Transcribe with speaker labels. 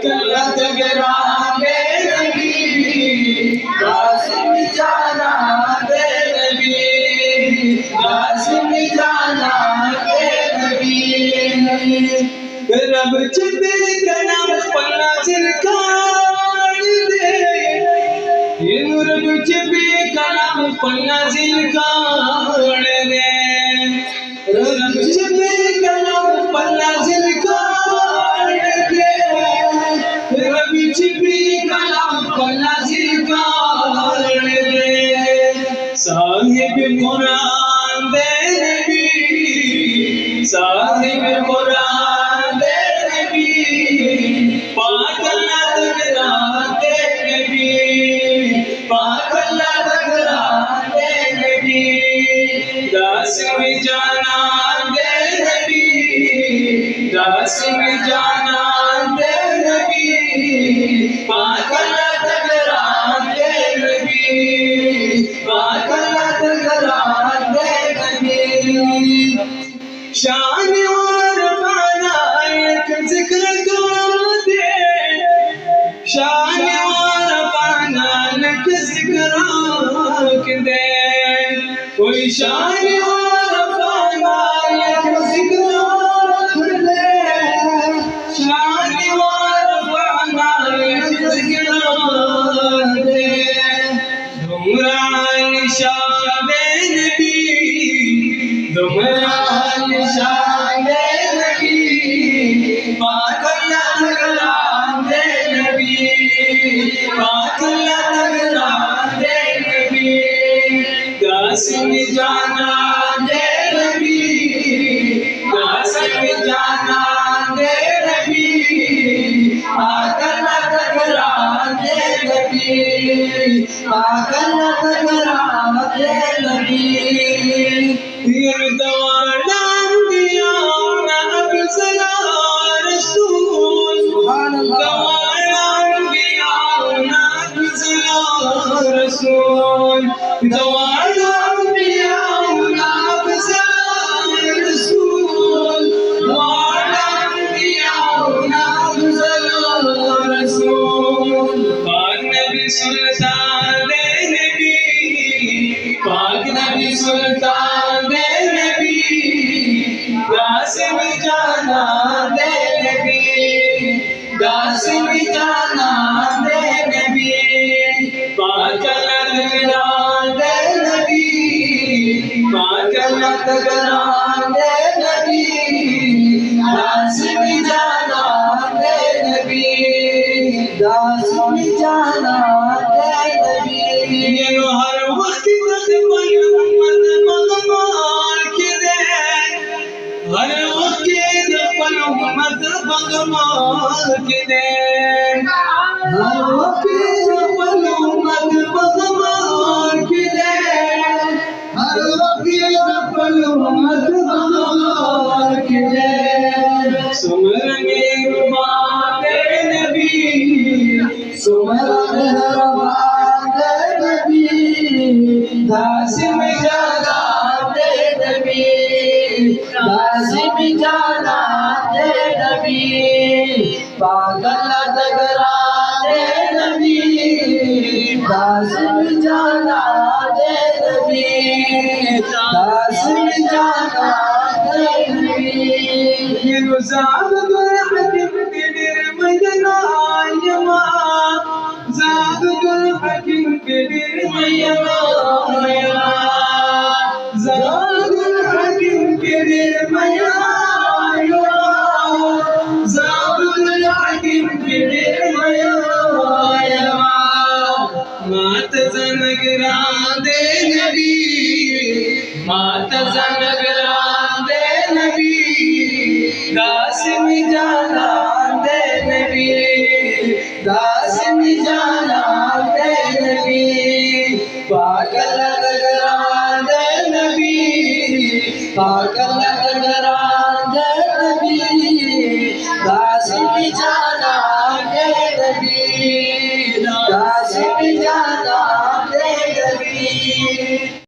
Speaker 1: पाकला तगराने नबी कासिम जाना दे नबी कासिम जाना दे नबी रब चबे कलाम पन्ना जिलकार दे रब चबे कलाम पन्ना जिलकार दे रब चबे कलाम पन्ना जिलकार दे रब चबे कलाम पन्ना जिलकार दे साहिब कुरान दे नबी साहिब कुरान दे नबी पाकला तगरान दे नबी पाकला तगरान दे नबी दासिम जाना दे नबी दासिम जाना दे नबी पाकला तगरान दे नबी पाकला तगरान दे नबी शान और फनायक जिक्र कर दे शान और फनायक जिक्र कर दे कोई शान और फनायक जिक्र कर दे शान और फनायक जिक्र कर दे दुमरान शान नबी दुमरान शान नबी पाकला तगरान दे नबी पाकला तगरान दे नबी कासिम जाना दे नबी कासिम जाना दे नबी पाकला तगरान दे नबी पाकला तगरान दे नबी सुल्तान दे नबी पाक नबी सुल्तान दे नबी कासिम जाना दे नबी कासिम जाना दे नबी पाकला तगरान दे नबी पाकला तगरान दे नबी कासिम जाना दे नबी कासिम जाना दे नबी हर वक्त तकबर उम्मत बगमार के दे हर वक्त तकबर उम्मत बगमार के दे हर वक्त तकबर उम्मत बगमार के दे हर वक्त तकबर उम्मत बगमार के दे सुमर मेहरबान दे नबी सुमर मेहरबान दे नबी कासिम जाना दे नबी कासिम जाना दे नबी पाकला तगरान दे नबी कासिम जाना दे नबी कासिम जाना दे नबी ये ज़ाद हकीम के दिल में जनायमा ज़ाद हकीम के दिल में जनायमा ज़ाद हकीम के दिल में जनायमा ज़ाद हकीम के दिल में जनायमा मात ज़नगरान दे नबी मात ज़नगरान दे नबी कासिम जाना दे नबी कासिम जाना दे नबी पाकला तगरान दे नबी पाकला